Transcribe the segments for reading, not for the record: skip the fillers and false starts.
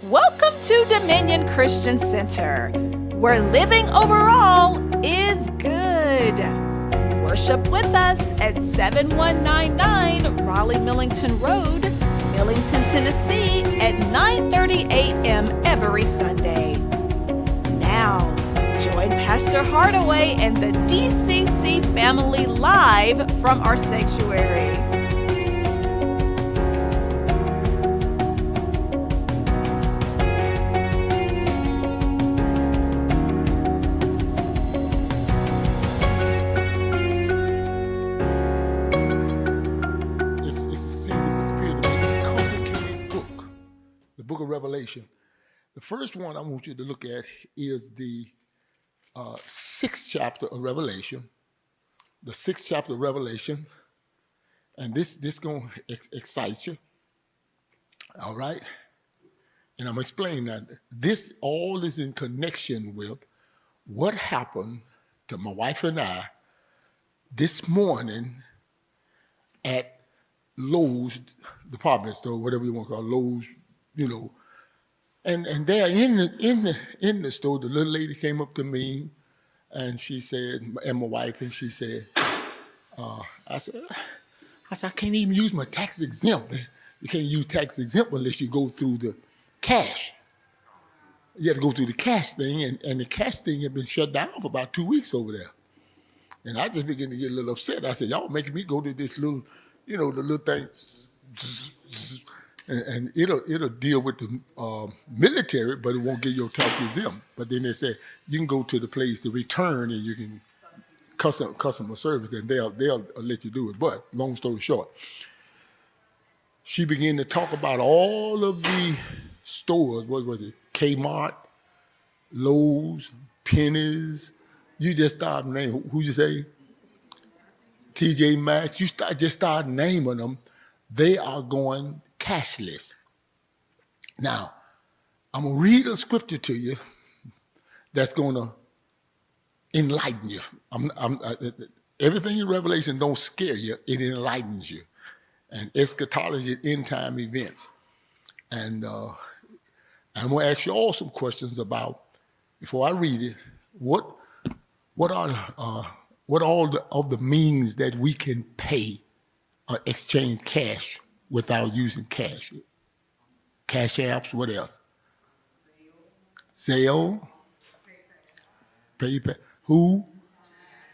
Welcome to Dominion Christian Center, where living overall is good. Worship with us at 7199 Raleigh Millington Road, Millington, Tennessee at 9:30 a.m. every Sunday. Now, join Pastor Hardaway and the DCC family live from our sanctuary. Revelation. The first one I want you to look at is the sixth chapter of Revelation. The sixth chapter of Revelation, and this gonna excite you. All right, and I'm explaining that this all is in connection with what happened to my wife and I this morning at Lowe's department store, whatever you want to call it, Lowe's, you know. And there in the store, the little lady came up to me, and she said, and my wife, and she said, I said, I can't even use my tax exempt. You can't use tax exempt unless you go through the cash. You have to go through the cash thing, and the cash thing had been shut down for about 2 weeks over there. And I just began to get a little upset. I said, y'all making me go to this little, the little thing. And it'll deal with the military, but it won't give you tax exempt. But then they said you can go to the place to return, and you can customer service, and they'll let you do it. But long story short, she began to talk about all of the stores. What was it? Kmart, Lowe's, Penny's. You just start naming. Who you say? TJ Maxx. You start naming them. They are going cashless. Now, I'm going to read a scripture to you that's going to enlighten you. Everything in Revelation don't scare you, it enlightens you. And eschatology, end time events. And I'm going to ask you all some questions about, before I read it, what are all of the means that we can pay or exchange cash without using cash? Cash apps, what else? Zelle. PayPal. Who?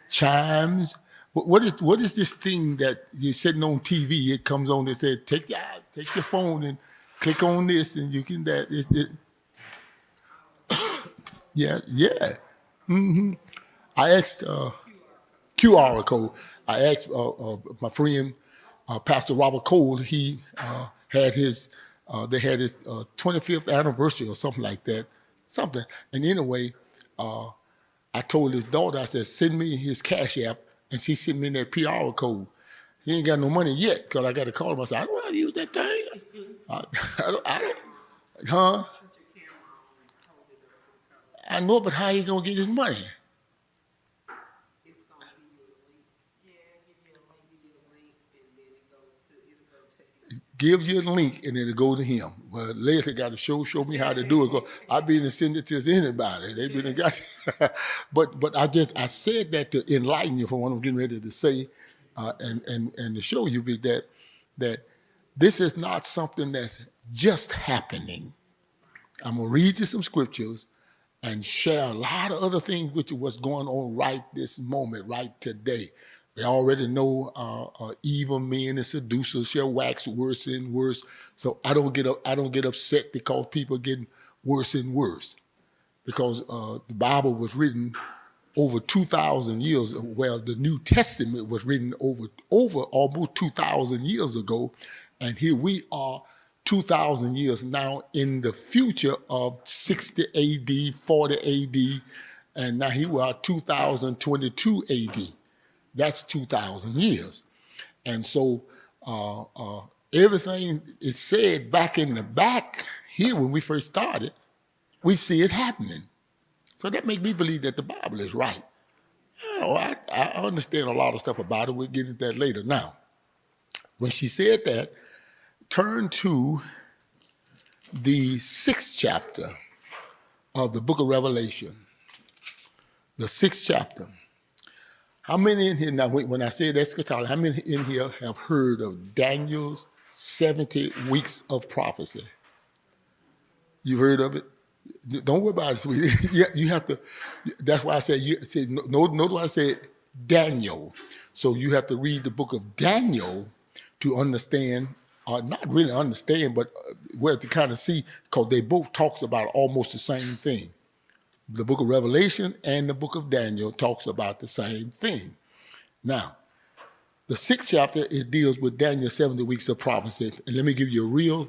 Chimes. What is this thing that you're sitting on TV? It comes on and says, take your phone and click on this and you can that. Yeah. Mm-hmm. I asked QR code. I asked my friend Pastor Robert Cole. He had his 25th anniversary or something like that. And anyway, I told his daughter, I said, send me his Cash App, and she sent me that PR code. He ain't got no money yet, because I got to call him. I said, I don't know how to use that thing. I don't, huh? I know, but how he going to get his money? Gives you a link and then it goes to him. Well, later got to show me how to do it. I've been to send it to anybody. They've been got, but I said that to enlighten you from what I'm getting ready to say, and to show you that this is not something that's just happening. I'm gonna read you some scriptures and share a lot of other things with you what's going on right this moment, right today. We already know evil men and seducers shall wax worse and worse. So I don't get upset because people getting worse and worse, because the Bible was written over 2,000 years. Well, the New Testament was written over almost 2,000 years ago, and here we are 2,000 years now in the future of 60 A.D., 40 A.D., and now here we are 2022 A.D. That's 2,000 years. And so everything is said back in the back here when we first started, we see it happening. So that makes me believe that the Bible is right. I understand a lot of stuff about it. We'll get into that later. Now, when she said that, turn to the 6th chapter of the book of Revelation. The 6th chapter. How many in here, now when I say eschatology, how many in here have heard of Daniel's 70 weeks of prophecy? You've heard of it? Don't worry about it, sweetie. You have to, that's why I said, notice why I said Daniel. So you have to read the book of Daniel to understand, or not really understand, but where to kind of see, because they both talks about almost the same thing. The book of Revelation and the book of Daniel talks about the same thing. Now, the 6th chapter, it deals with Daniel's 70 weeks of prophecy. And let me give you a real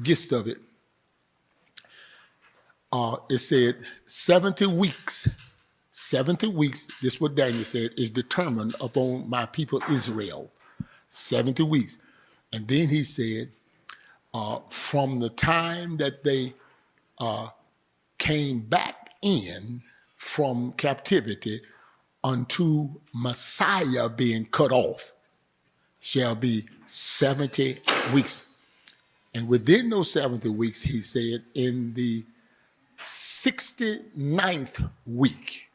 gist of it. It said 70 weeks. 70 weeks, this is what Daniel said, is determined upon my people Israel. 70 weeks. And then he said, from the time that they came back in from captivity unto Messiah being cut off shall be 70 weeks. And within those 70 weeks, he said, in the 69th week,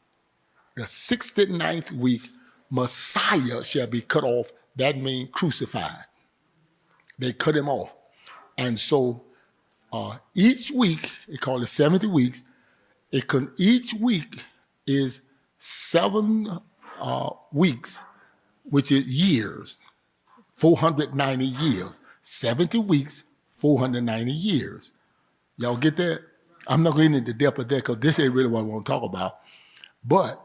the 69th week, Messiah shall be cut off. That means crucified. They cut him off. And so each week, they call it 70 weeks, each week is 7 weeks, which is years, 490 years. 70 weeks, 490 years. Y'all get that? I'm not going into the depth of that because this ain't really what I want to talk about. But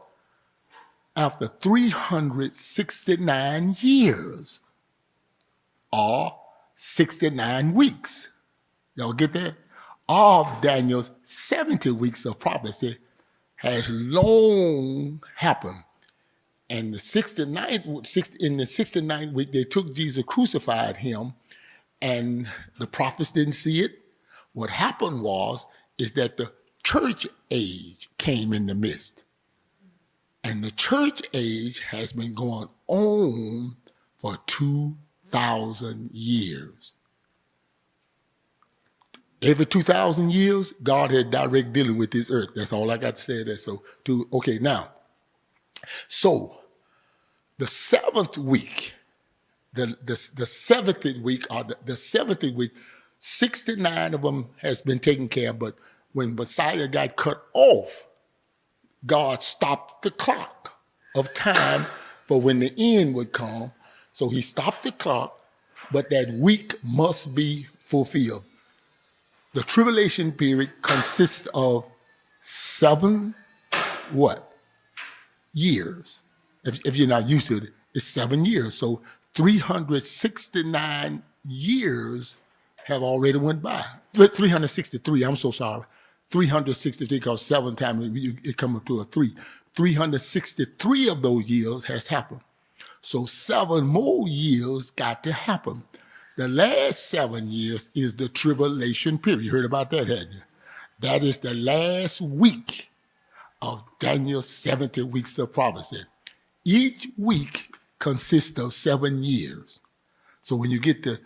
after 369 years or 69 weeks, y'all get that? All of Daniel's 70 weeks of prophecy has long happened. And in the 69th week, they took Jesus, crucified him, and the prophets didn't see it. What happened is that the church age came in the midst. And the church age has been going on for 2,000 years. Every 2,000 years, God had direct dealing with this earth. That's all I got to say there. So the 7th week, the 70th week, or the 70th week, 69 of them has been taken care of, but when Messiah got cut off, God stopped the clock of time for when the end would come. So he stopped the clock, but that week must be fulfilled. The tribulation period consists of 7 years. If you're not used to it, it's 7 years. So 369 years have already went by. 363, I'm so sorry. 363, because 7 times it comes up to a 3. 363 of those years has happened. So 7 more years got to happen. The last 7 years is the tribulation period. You heard about that, hadn't you? That is the last week of Daniel's 70 weeks of prophecy. Each week consists of 7 years. So when you get to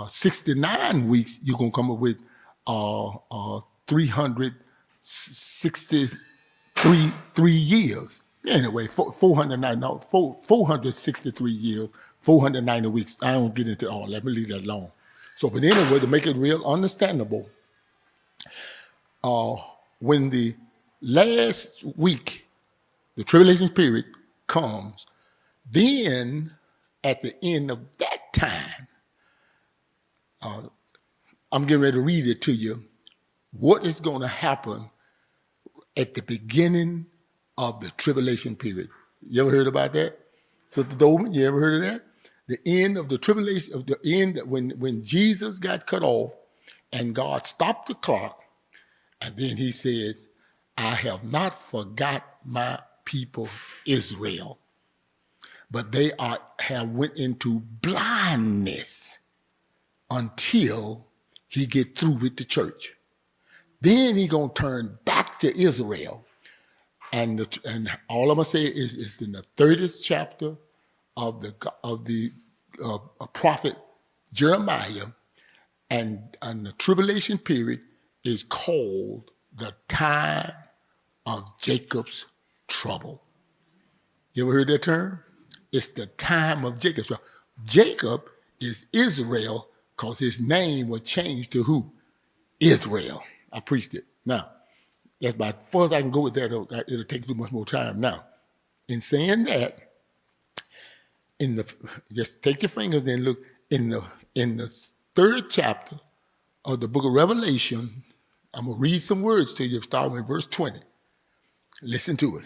69 weeks, you're going to come up with 363 years. Anyway, 463 years, 490 weeks. I don't get into all. Let me leave that alone. So, but anyway, to make it real understandable, when the last week, the tribulation period comes, then at the end of that time, I'm getting ready to read it to you. What is going to happen at the beginning of the tribulation period? You ever heard about that? Sister Dolman, you ever heard of that? The end of the tribulation, of the end when Jesus got cut off and God stopped the clock, and then he said, I have not forgot my people Israel, but they have went into blindness until he get through with the church. Then he gonna turn back to Israel, and all I'm gonna say is in the 30th chapter of the prophet Jeremiah, and the tribulation period is called the time of Jacob's trouble. You ever heard that term? It's the time of Jacob's trouble. Jacob is Israel because his name was changed to who? Israel. I preached it. Now, that's about as far as I can go with that. It'll take too much more time. Now, in saying that, just take your fingers and look in the third chapter of the book of Revelation. I'm gonna read some words to you, starting with verse 20. Listen to it.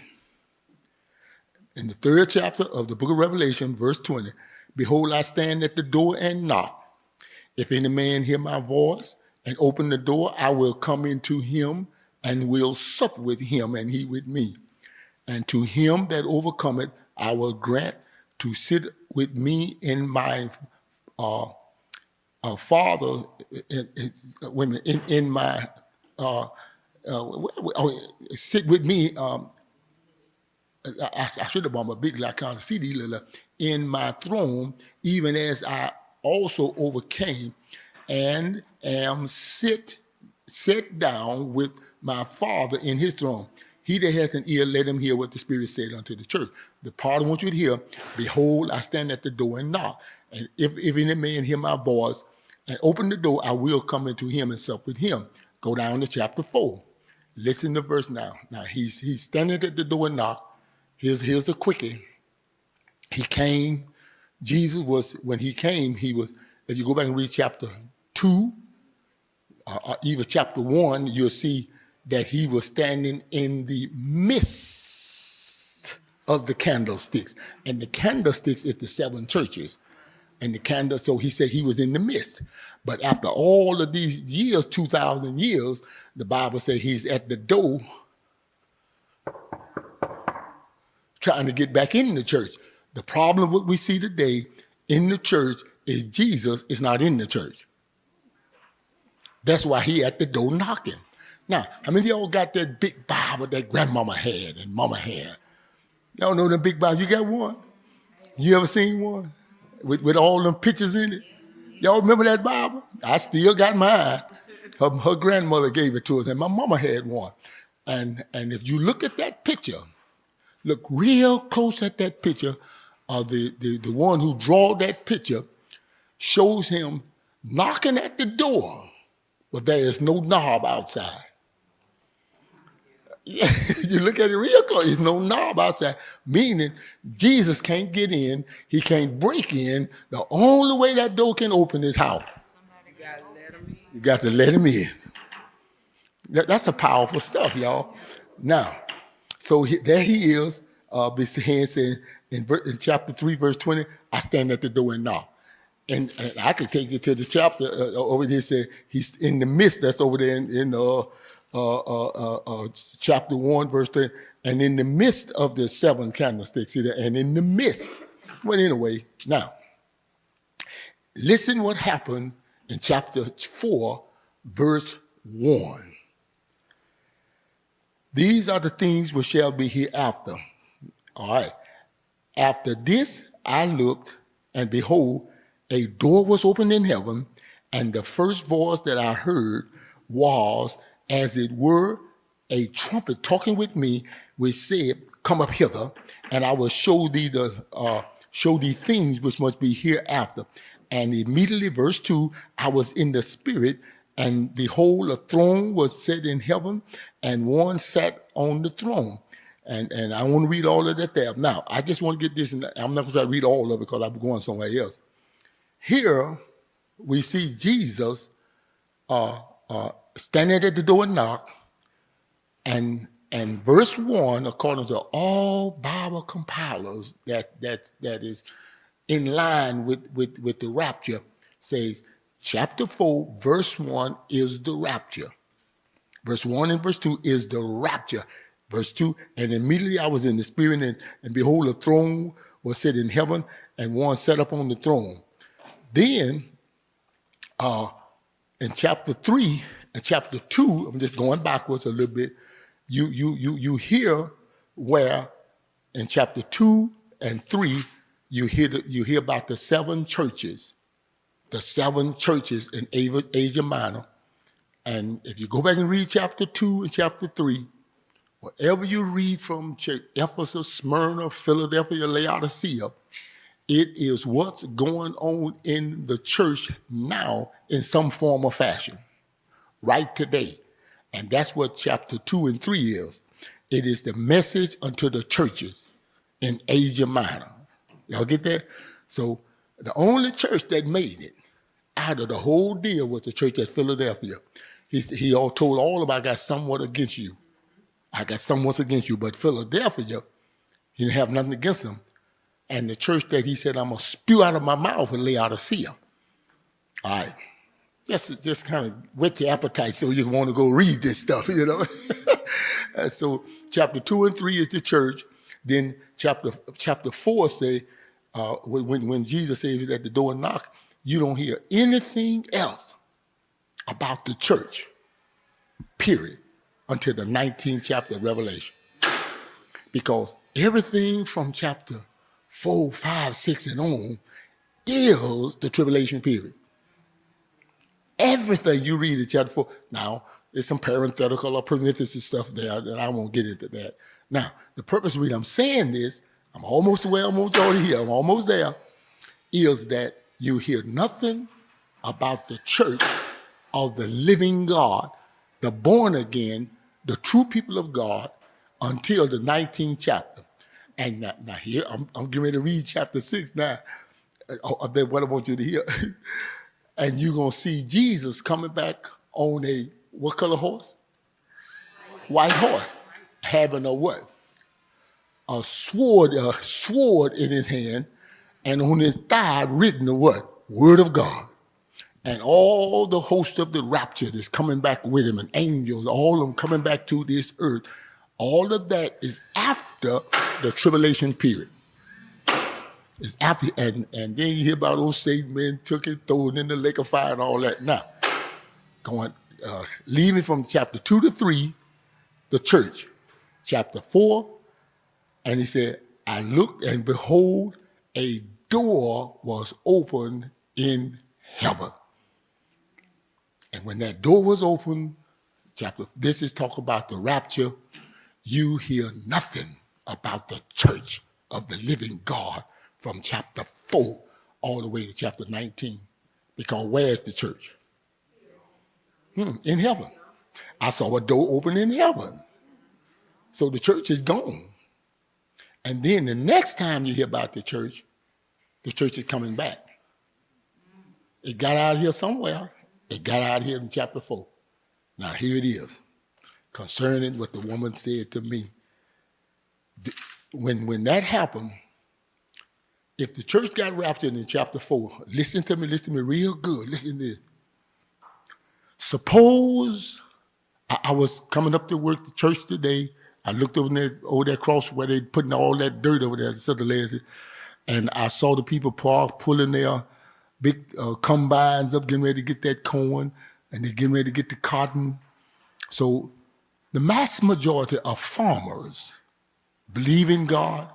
In the third chapter of the book of Revelation, verse 20, behold, I stand at the door and knock. If any man hear my voice and open the door, I will come into him and will sup with him and he with me. And to him that overcometh, I will grant to sit with me in my Father, in my sit with me. I should have bought my big like kind of CD in my throne, even as I also overcame and am set down with my Father in his throne. He that hath an ear, let him hear what the Spirit said unto the church. The part I want you to hear, behold, I stand at the door and knock. And if any man hear my voice and open the door, I will come into him and sup with him. Go down to chapter 4. Listen to verse now. Now, he's standing at the door and knock. Here's a quickie. He came. Jesus was, when he came, he was, if you go back and read chapter 2, or even chapter 1, you'll see that he was standing in the midst of the candlesticks. And the candlesticks is the 7 churches. And the candle, so he said he was in the midst. But after all of these years, 2,000 years, the Bible says he's at the door trying to get back in the church. The problem what we see today in the church is Jesus is not in the church. That's why he at the door knocking. Now, how many of y'all got that big Bible that grandmama had and mama had? Y'all know the big Bible? You got one? You ever seen one? With all them pictures in it? Y'all remember that Bible? I still got mine. Her grandmother gave it to us, and my mama had one. And if you look at that picture, look real close at that picture, the one who drew that picture shows him knocking at the door, but there is no knob outside. You look at it real close, there's no knob outside, meaning Jesus can't get in, he can't break in. The only way that door can open is how? You got to let him in. That's a powerful stuff, y'all. Now, so there he is, saying in chapter 3, verse 20, I stand at the door and knock. And I could take you to the chapter over there, say he's in the midst, that's over there in chapter 1, verse 3, and in the midst of the 7 candlesticks, and in the midst. Well, anyway, now, listen what happened in chapter 4, verse 1. These are the things which shall be hereafter. All right. After this I looked, and behold, a door was opened in heaven, and the first voice that I heard was, as it were, a trumpet talking with me, which said, come up hither, and I will show thee things which must be hereafter. And immediately, verse 2, I was in the spirit, and behold, a throne was set in heaven, and one sat on the throne. And I want to read all of that there. Now, I just want to get this, and I'm not going to try to read all of it because I'm going somewhere else. Here, we see Jesus standing at the door and knock, and verse 1, according to all Bible compilers, that is in line with the rapture, says chapter 4, verse 1 is the rapture. Verse 1 and verse 2 is the rapture. Verse 2, and immediately I was in the spirit, and behold, a throne was set in heaven, and one sat up on the throne. Then, in chapter 3 and chapter 2, I'm just going backwards a little bit, you hear where in chapter 2 and 3, you hear about the 7 churches. the 7 churches in Asia Minor. And if you go back and read chapter 2 and chapter 3, whatever you read from Ephesus, Smyrna, Philadelphia, Laodicea, it is what's going on in the church now in some form or fashion, right today. And that's what chapter 2 and 3 is. It is the message unto the churches in Asia Minor. Y'all get that? So the only church that made it out of the whole deal was the church at Philadelphia. He all told all of them, I got somewhat against you. I got somewhat against you. But Philadelphia, he didn't have nothing against them. And the church that he said, I'm going to spew out of my mouth and Laodicea. All right. Just kind of whet your appetite so you want to go read this stuff, you know. And so chapter 2 and 3 is the church. Then chapter 4 say, when Jesus says at the door and knock, you don't hear anything else about the church, period, until the 19th chapter of Revelation. Because everything from chapter 4, 5, 6, and on is the tribulation period. Everything you read in chapter 4. Now, there's some parenthetical or parenthesis stuff there that I won't get into that. Now, the purpose of I'm saying this, I'm almost where I'm already here, I'm almost there, is that you hear nothing about the church of the living God, the born again, the true people of God, until the 19th chapter. And now here, I'm getting ready to read chapter 6 now. What I want you to hear. And you're going to see Jesus coming back on a, what color horse? White horse. Having a what? A sword in his hand, and on his thigh written the what? Word of God. And all the host of the rapture is coming back with him, and angels, all of them coming back to this earth. All of that is after the tribulation period. It's after, and then you hear about those Satan men took it, threw it in the lake of fire and all that. Now, leaving from chapter 2 to 3, the church. Chapter 4, and he said, I looked and behold, a door was opened in heaven. And when that door was opened, this is talk about the rapture, you hear nothing about the church of the living God from chapter 4 all the way to chapter 19. Because where's the church? In heaven. I saw a door open in heaven. So the church is gone. And then the next time you hear about the church is coming back. It got out here somewhere. It got out here in chapter 4. Now here it is. Concerning what the woman said to me. When that happened, if the church got raptured in chapter 4, listen to me real good. Listen to this. Suppose I was coming up to work the church today. I looked over that cross where they putting all that dirt over there, and I saw the people pulling their big combines up, getting ready to get that corn, and they're getting ready to get the cotton. So the mass majority of farmers believe in God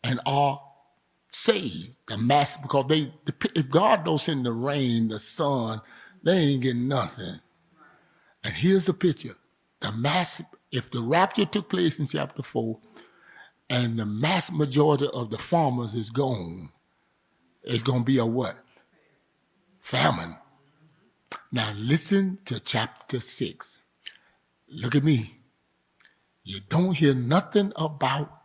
and are saved. Because if God don't send the rain, the sun, they ain't getting nothing. And here's the picture. If the rapture took place in chapter 4 and the mass majority of the farmers is gone, it's going to be a what? Famine. Now listen to chapter 6. Look at me. You don't hear nothing about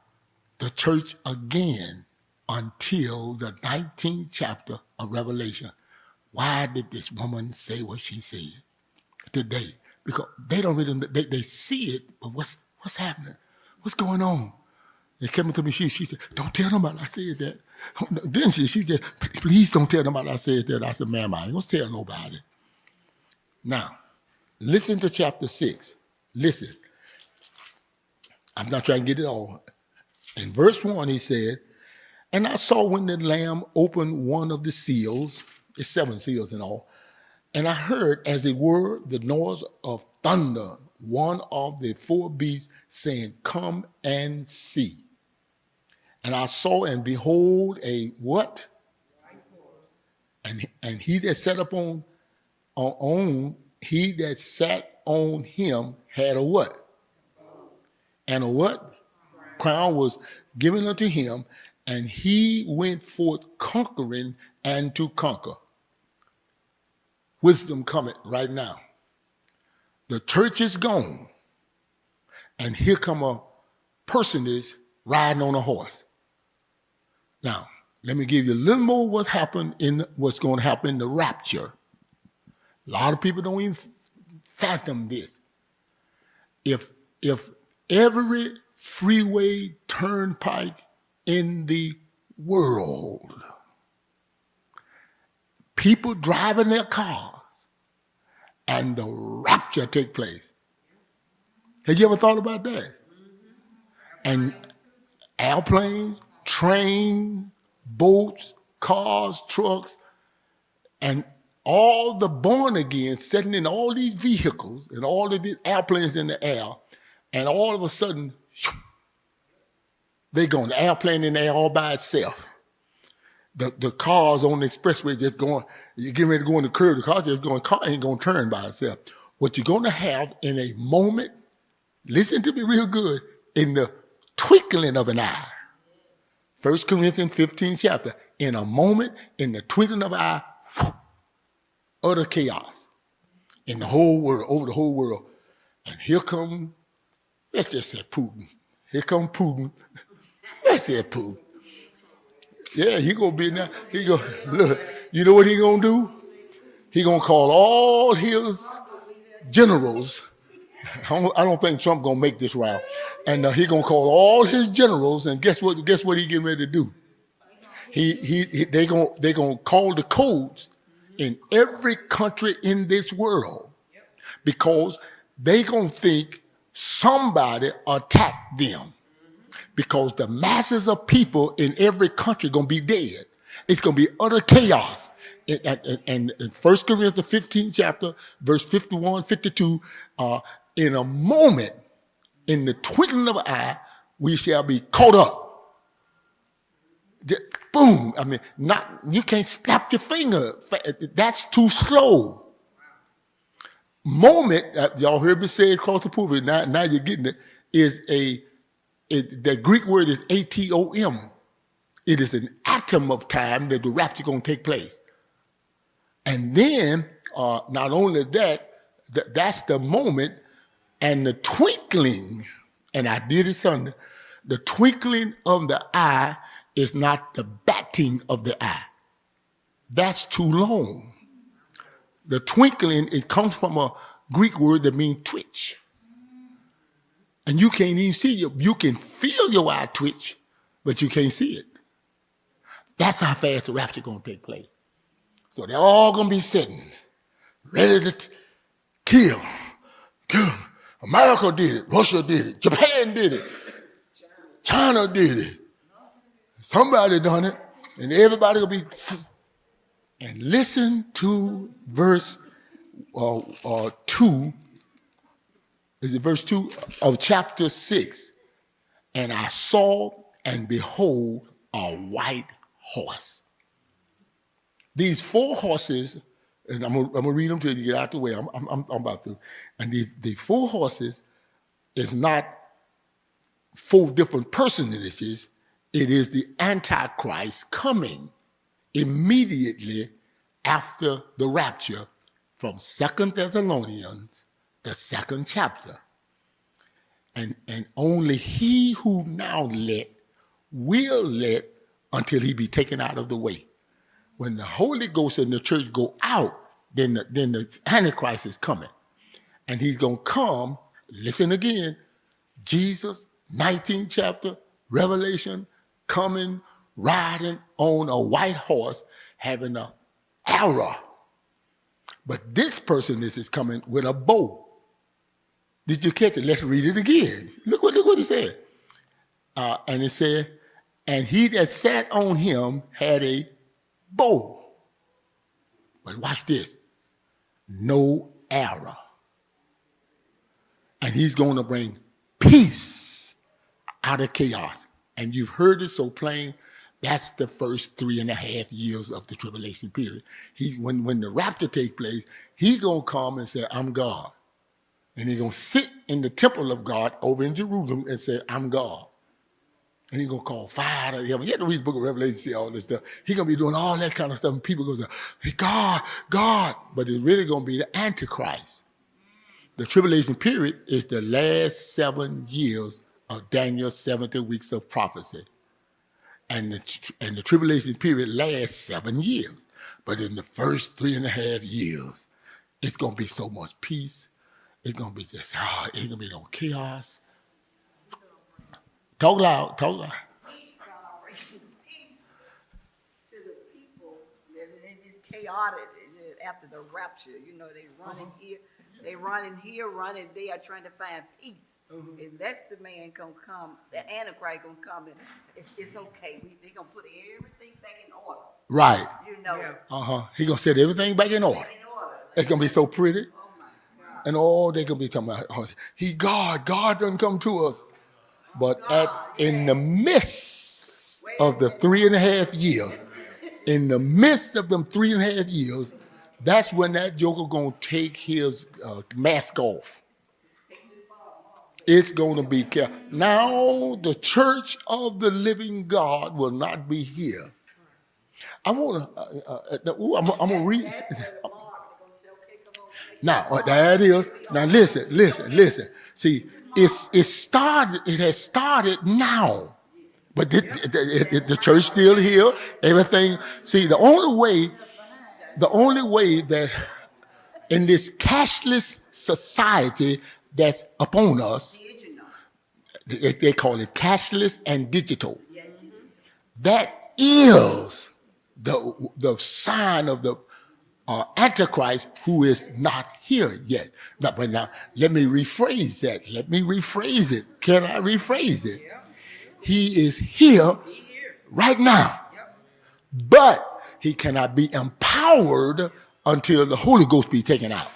the church again until the 19th chapter of Revelation. Why did this woman say what she said today? Because they don't really, they see it, but what's happening? What's going on? They came to me, she said, don't tell nobody I said that. Then she said, please don't tell nobody I said that. I said, ma'am, I ain't gonna tell nobody. Now, listen to chapter 6. Listen. I'm not trying to get it all. In verse 1, he said, and I saw when the Lamb opened one of the seals, it's 7 seals in all, and I heard, as it were, the noise of thunder, one of the 4 beasts saying, come and see. And I saw and behold a what? And he that sat he that sat on him had a what? And a what? Crown was given unto him, and he went forth conquering and to conquer. Wisdom cometh right now. The church is gone, and here come a person is riding on a horse. Now, let me give you a little more what's going to happen in the rapture. A lot of people don't even fathom this. If every freeway turnpike in the world, people driving their cars, and the rapture take place. Have you ever thought about that? And airplanes, trains, boats, cars, trucks, and all the born again sitting in all these vehicles and all of these airplanes in the air, and all of a sudden, they're going. The airplane in the air all by itself. The cars on the expressway just going, you're getting ready to go on the curb, the car just going, car ain't going to turn by itself. What you're going to have in a moment, listen to me real good, in the twinkling of an eye. 1 Corinthians 15 chapter, in a moment, in the twinkling of an eye, utter chaos in the whole world, over the whole world. And here come, let's just say Putin. Here come Putin. Let's say Putin. Yeah, he gonna be in there. He go, look, you know what he gonna do? He gonna call all his generals. I don't think Trump gonna make this round. And he gonna call all his generals, and guess what he getting ready to do? They gonna call the codes in every country in this world, because they gonna think somebody attacked them. Because the masses of people in every country going to be dead. It's going to be utter chaos. And in 1 Corinthians, the 15th chapter, verse 51, 52, in a moment, in the twinkling of an eye, we shall be caught up. Boom. I mean, you can't snap your finger. That's too slow. Moment, y'all heard me say it across the pulpit, now you're getting it, is the Greek word is atom. It is an atom of time that the rapture is going to take place. And then, not only that, that's the moment, and the twinkling, and I did it Sunday, the twinkling of the eye is not the batting of the eye. That's too long. The twinkling, it comes from a Greek word that means twitch. And you can't even see it. You can feel your eye twitch, but you can't see it. That's how fast the rapture is going to take place. So they're all going to be sitting, ready to kill. America did it. Russia did it. Japan did it. China did it. Somebody done it. And everybody will be... And listen to verse 2. Is it verse 2 of chapter 6? And I saw, and behold, a white horse. These 4 horses, and I'm gonna read them till you get out the way. I'm about to. And the 4 horses is not 4 different personages. It is the Antichrist coming immediately after the rapture from 2 Thessalonians, the 2nd chapter. And only he who now let will let until he be taken out of the way. When the Holy Ghost and the church go out, then the Antichrist is coming. And he's going to come, listen again, Jesus, 19th chapter, Revelation, coming, riding on a white horse, having an arrow. But this person is coming with a bow. Did you catch it? Let's read it again. Look what it said. And it said, and he that sat on him had a bow. But watch this. No arrow. And he's going to bring peace out of chaos. And you've heard it so plain. That's the first 3.5 years of the tribulation period. When the rapture takes place, he's going to come and say, I'm God. And he's going to sit in the temple of God over in Jerusalem and say, I'm God. And he's going to call fire out of heaven. You have to read the book of Revelation to see all this stuff. He's going to be doing all that kind of stuff. And people going to say, hey, God, God. But it's really going to be the Antichrist. The tribulation period is the last 7 years of Daniel's 70 weeks of prophecy. And the tribulation period lasts 7 years. But in the first 3.5 years, it's going to be so much peace. It's going to be just, ain't going to be no chaos. Talk loud, talk loud. Peace to the people that is chaotic after the rapture. You know, they running here, running there, trying to find peace. And that's the man gonna come, the Antichrist gonna come, and it's okay. They're gonna put everything back in order. Right. You know. Yeah. He gonna set everything back in order. It's gonna be so pretty. Oh my God. And all they gonna be talking about, he God doesn't come to us. But in the midst of the 3.5 years, in the midst of them 3.5 years, that's when that joker gonna take his mask off. It's going to be chaos. Now the church of the living God will not be here. I want to. I'm gonna read. Now there it is. Now listen. See, it started. It has started now, but the church still here. Everything. See, the only way that in this cashless society that's upon us, they call it cashless and digital. That is the sign of the Antichrist who is not here yet. But now, let me rephrase that. Let me rephrase it. Can I rephrase it? He is here right now. But he cannot be empowered until the Holy Ghost be taken out.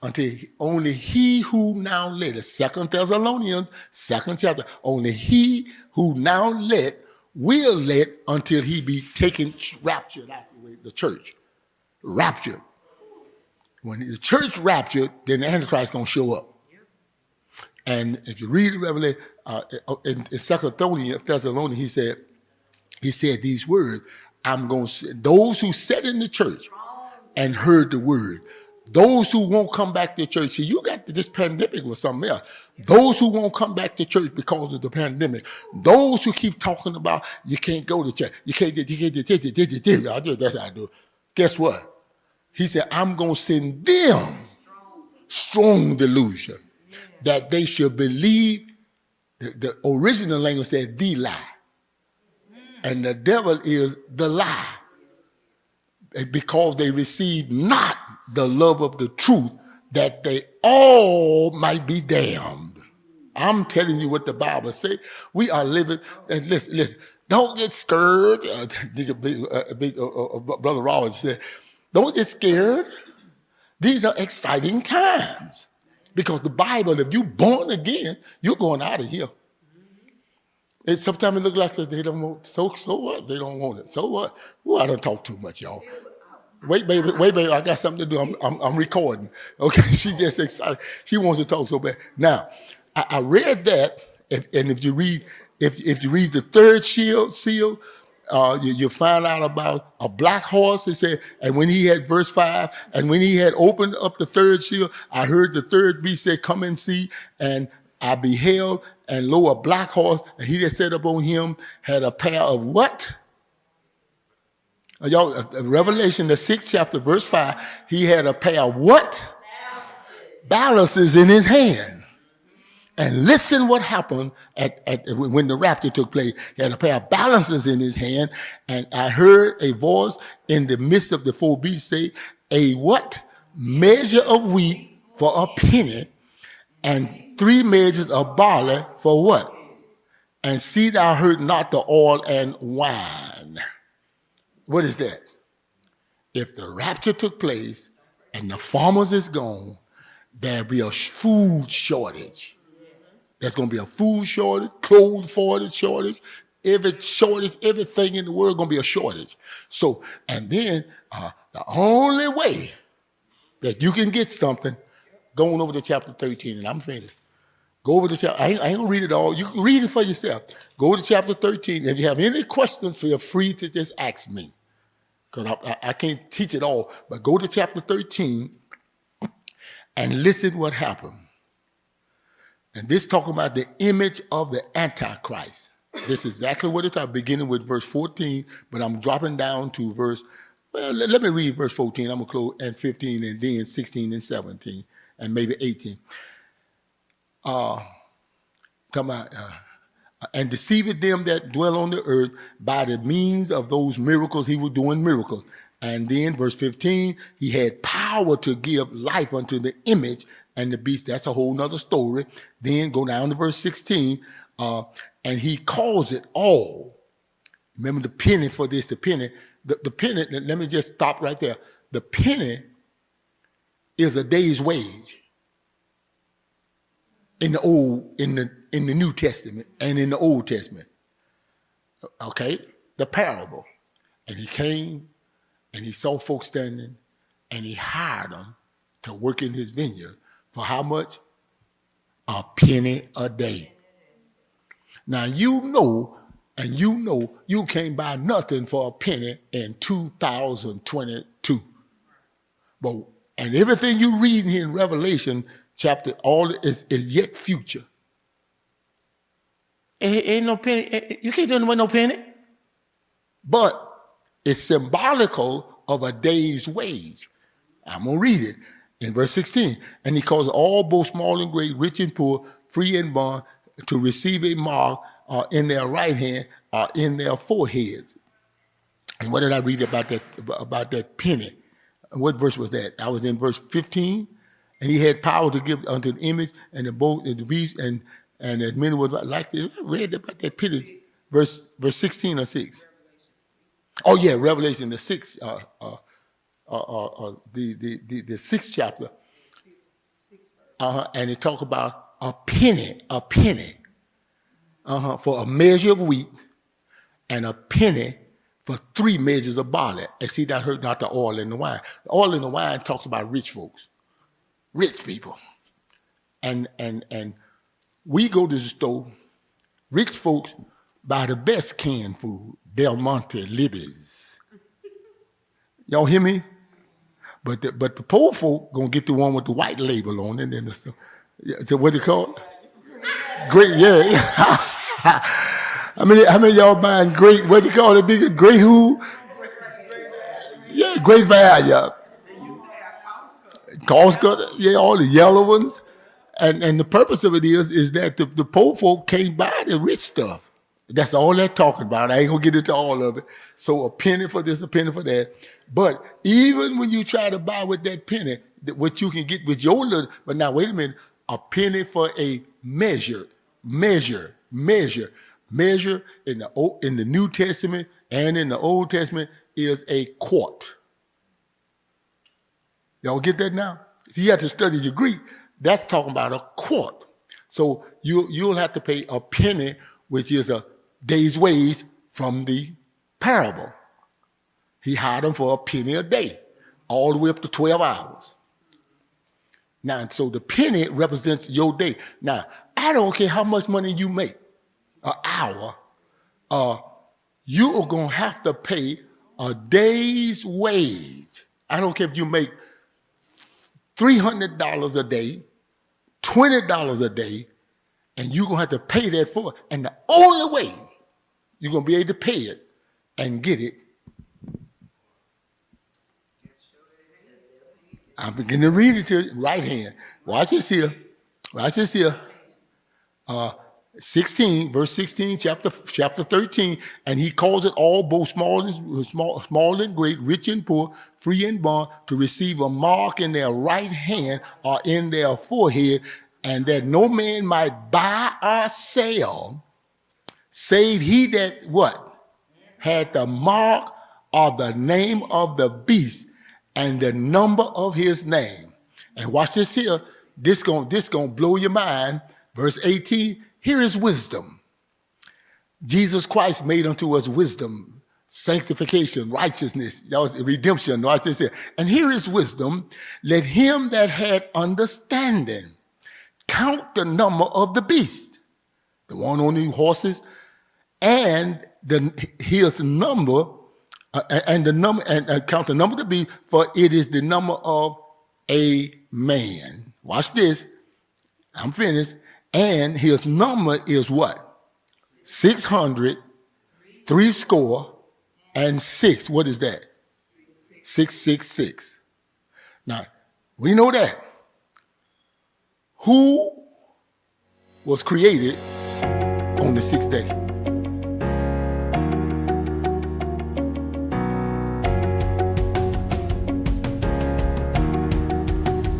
Until only he who now led, 2 Thessalonians, 2nd chapter, only he who now led will let until he be taken, raptured out the church. Raptured. When the church raptured, then the Antichrist is going to show up. And if you read the Revelation, in 2 Thessalonians, he said these words, I'm going to, those who sat in the church and heard the word, those who won't come back to church. See, you got this pandemic or something else. Those who won't come back to church because of the pandemic. Those who keep talking about you can't go to church. You can't. That's how I do. Guess what? He said, I'm going to send them strong delusion that they should believe. The original language said the lie. And the devil is the lie. Because they received not the love of the truth, that they all might be damned. I'm telling you what the Bible says. We are living, and listen, don't get scared. Brother Rollins said, don't get scared. These are exciting times. Because the Bible, if you're born again, you're going out of here. And sometimes it looks like they don't want, so what? They don't want it. So what? Well, I don't talk too much, y'all. Wait, baby, I got something to do. I'm recording. Okay, she gets excited. She wants to talk so bad. Now, I read that, and if you read the third seal, you find out about a black horse. It said, and when he had verse 5, and when he had opened up the third seal, I heard the third beast say, "Come and see." And I beheld, and lo, a black horse, and he that sat upon him had a pair of what? Y'all, Revelation, the 6th chapter, verse 5, he had a pair of what? Balances in his hand. And listen what happened when the rapture took place. He had a pair of balances in his hand, and I heard a voice in the midst of the four beasts say, a what? Measure of wheat for a penny, and 3 measures of barley for what? And see thou hurt not the oil and wine. What is that? If the rapture took place and the farmers is gone, there'll be a food shortage. There's going to be a food shortage, clothes shortage, every shortage, everything in the world gonna be a shortage. So, and then the only way that you can get something, going over to chapter 13, and I'm finished. Go over to chapter, I ain't gonna read it all. You can read it for yourself. Go to chapter 13. If you have any questions, feel free to just ask me. Because I can't teach it all. But go to chapter 13 and listen what happened. And this talking about the image of the Antichrist. This is exactly what it's about, beginning with verse 14, but I'm dropping down to verse, well, let me read verse 14. I'm going to close at 15 and then 16 and 17 and maybe 18. Talking about, and deceived them that dwell on the earth by the means of those miracles. He was doing miracles. And then verse 15, he had power to give life unto the image and the beast. That's a whole nother story. Then go down to verse 16, and he calls it all. Remember the penny for this, the penny. The penny, let me just stop right there. The penny is a day's wage in the New Testament and in the Old Testament. Okay? The parable. And he came and he saw folks standing and he hired them to work in his vineyard for how much? A penny a day. Now you know you can't buy nothing for a penny in 2022. But and everything you read here in Revelation chapter, all is yet future. Ain't no penny. You can't do nothing with no penny. But it's symbolical of a day's wage. I'm going to read it in verse 16. And he calls all, both small and great, rich and poor, free and bond, to receive a mark in their right hand or in their foreheads. And what did I read about that penny? What verse was that? I was in verse 15. And he had power to give unto the image and the boat and the beast and as many was like this. I read about that penny. Verse 16 or 6. Oh yeah, Revelation the 6th, the 6th chapter. And it talk about a penny, for a measure of wheat and a penny for 3 measures of barley. And see, that hurt not the oil and the wine. The oil and the wine talks about rich folks, rich people. And we go to the store, rich folks buy the best canned food, Del Monte, Libby's. Y'all hear me? But the poor folk gonna get the one with the white label on it. And so what they call it? Great, yeah. How many of y'all buying great, what you call it, nigga? Great who? Yeah, great value. Costco, yeah, all the yellow ones. And the purpose of it is that the poor folk can't buy the rich stuff. That's all they're talking about. I ain't gonna get into all of it. So a penny for this, a penny for that. But even when you try to buy with that penny, what you can get with your little, but now wait a minute, a penny for a measure in the New Testament and in the Old Testament is a quart. Y'all get that now? So you have to study your Greek. That's talking about a quart. So you'll have to pay a penny, which is a day's wage from the parable. He hired them for a penny a day, all the way up to 12 hours. Now, so the penny represents your day. Now, I don't care how much money you make an hour, you are going to have to pay a day's wage. I don't care if you make $300 a day, $20 a day, and you're going to have to pay that for it. And the only way you're going to be able to pay it and get it, I'm beginning to read it to you, right hand. Watch this here. 16, verse 16, chapter 13, and he calls it all, both small and great, rich and poor, free and bond, to receive a mark in their right hand or in their forehead, and that no man might buy or sell, save he that what? Had the mark or the name of the beast and the number of his name. And watch this here. This gonna blow your mind. Verse 18, here is wisdom. Jesus Christ made unto us wisdom, sanctification, righteousness, that was redemption, right? And here is wisdom. Let him that had understanding count the number of the beast, the one on the horses, and his number, and count the number of the beast, for it is the number of a man. Watch this. I'm finished. And his number is what? 600, 6. What is that? 666. Now, we know that. Who was created on the sixth day?